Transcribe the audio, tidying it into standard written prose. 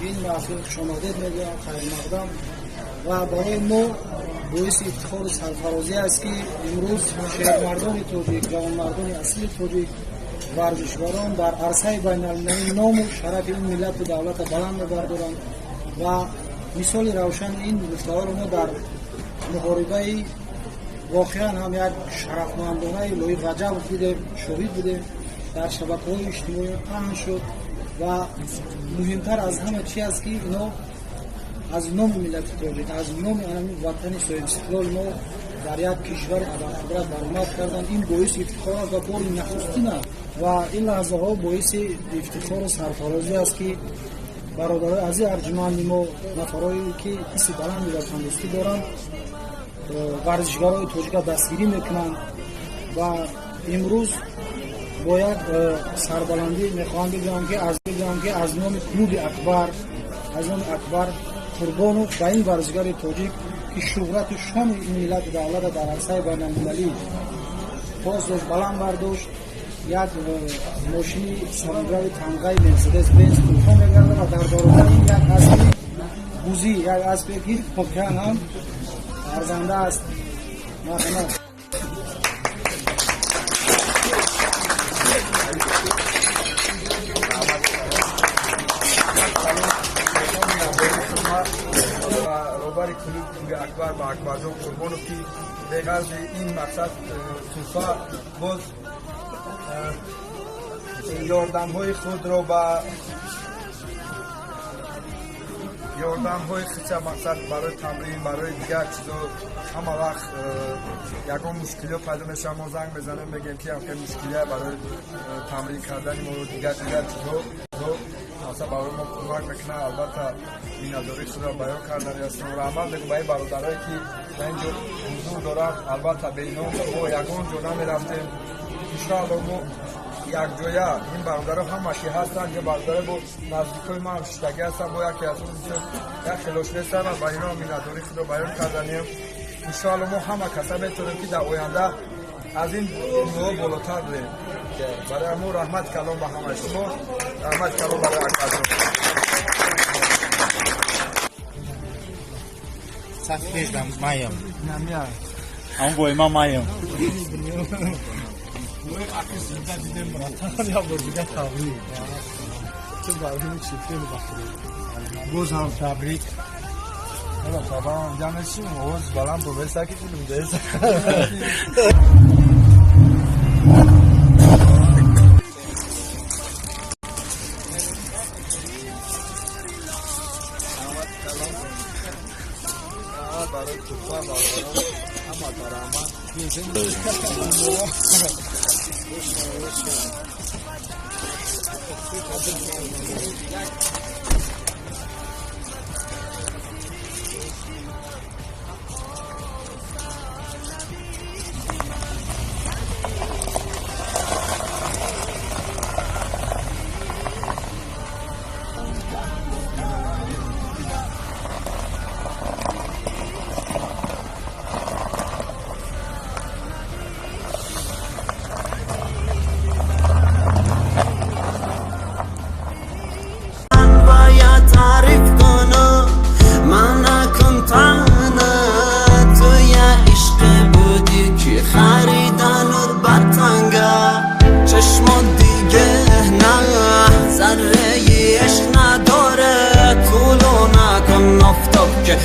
این محفل خوشامدید میگویم خیر مقدم و برای ما باعث افتخار سرفرازی است که امروز شهرمردان تاجیک، جوانمردان اصلی تاجیک، ورزشکاران در عرصه بین‌المللی نام و شرف این ملت و دولت بلند بردارند و مثال روشن این گفتار ما در محاربه واقعا هم یک شرفمندانه لایق رجب بوده، شاهد بوده، در شبکه‌های اجتماعی پهن شد و مهمتر از همه چی است که اینا از نام ملت تاجیک، از نام وطن صاحب استقلال ما در یک کشور ابرقدرت برآمد کردند. این باعث افتخار است و بار نخستین و این لحظه ها باعث افتخار و سرفرازی است که برادرای عزیز ارجمند ما، نفرایی که حس بلندی در تندرستی دارند، ورزشکارای تاجیک دستگیری میکنند و امروز با یک سربلندی میخواهم بگویم که از نام کلوب اکبر قربان و به این ورزشکار تاجیک که شهرت و شان این ملت و دولت در عرصه بین‌المللی باز داشت بلند برداشت، یک ماشین سرانجام تمغه مرسدس بنز طوفان بگرده و در دارالدر این یک اسب بوزی، یک اسبی که واقعا هم ارزنده است. مثلا روباری کلوب اکبر با اکبرجان قربانو که به غرض این مقصد توفا باز یاردم های خود رو با یاردم های خیچه مقصد برای تمرین، برای دیگر چیزا همه وقت یکم مشکلی پیدا میشه. ما زنگ بزنیم بگیم که همکه مشکلی برای تمرین کردن ما رو دیگر چیزا مثلا برای ما کمک میکنه. البته این اداره خود را بیان کردن است و عمل بگو به برادرایی که در اینجا حضور دارند. البته به اینا ما یکان جا نمیرفتیم انشاءالله ما یک جایه این برادرها همه که هستند که برادر با نزدیکای ما هم شتگی هستند با یکی از اون یک خلاش نیستن و به اینا این اداره خود را بیان کردنیم. انشاءالله ما همه کسا میتونیم که در آینده از این نوع بالاتر بریم. برای ما رحمت کلام به همه شما، رحمت کلام برای اکبر. Sakit dan mayam. نمیاد Kamu boleh mah mayam. Boleh aku sudah di Demokrat ya berjuga tabrik. Coba ini çifte mi bakıyor? Gozam tabrik. Hala tamam canışım Oğuz balan bu vesaki filmdeyiz. برای توفا بازاران اما درآمد که